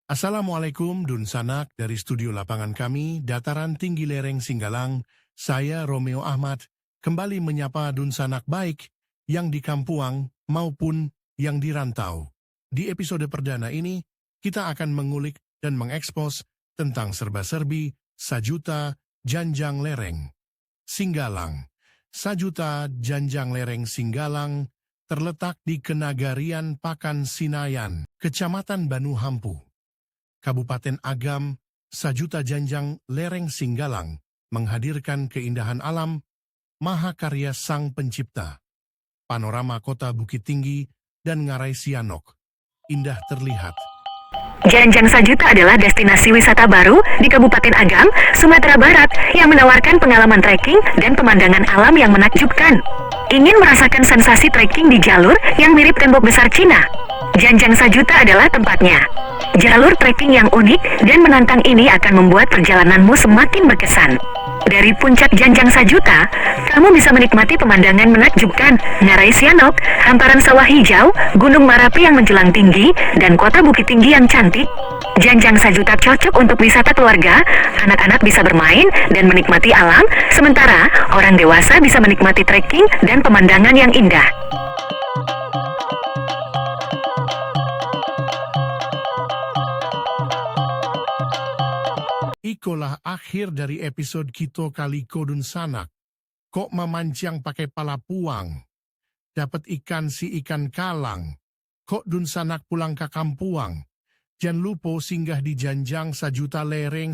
Assalamualaikum Dun Sanak dari studio lapangan kami, Dataran Tinggi Lereng Singgalang. Saya Romeo Ahmad, kembali menyapa Dun Sanak baik yang di Kampuang maupun yang di rantau. Di episode perdana ini, kita akan mengulik dan mengekspos tentang serba-serbi Sajuta Janjang Lereng Singgalang. Sajuta Janjang Lereng Singgalang terletak di Kenagarian Pakan Sinayan, Kecamatan Banu Hampu, Kabupaten Agam. Sajuta Janjang Lereng Singgalang menghadirkan keindahan alam, mahakarya Sang Pencipta, panorama kota Bukit Tinggi dan Ngarai Sianok. Indah terlihat. Janjang Sajuta adalah destinasi wisata baru di Kabupaten Agam, Sumatera Barat yang menawarkan pengalaman trekking dan pemandangan alam yang menakjubkan. Ingin merasakan sensasi trekking di jalur yang mirip tembok besar Cina? Janjang Sajuta adalah tempatnya. Jalur trekking yang unik dan menantang ini akan membuat perjalananmu semakin berkesan. Dari puncak Janjang Sajuta, kamu bisa menikmati pemandangan menakjubkan, Ngarai Sianok, hamparan sawah hijau, Gunung Marapi yang menjulang tinggi, dan kota Bukit Tinggi yang cantik. Janjang Sajuta cocok untuk wisata keluarga, anak-anak bisa bermain dan menikmati alam, sementara orang dewasa bisa menikmati trekking dan pemandangan yang indah. Ikolah akhir dari episode kita kali Dun Sanak. Kok memancing pakai pala puang? Dapat ikan si ikan kalang. Kok Dun Sanak pulang ke kampuang? Jangan lupa singgah di Janjang Sajuta Lereng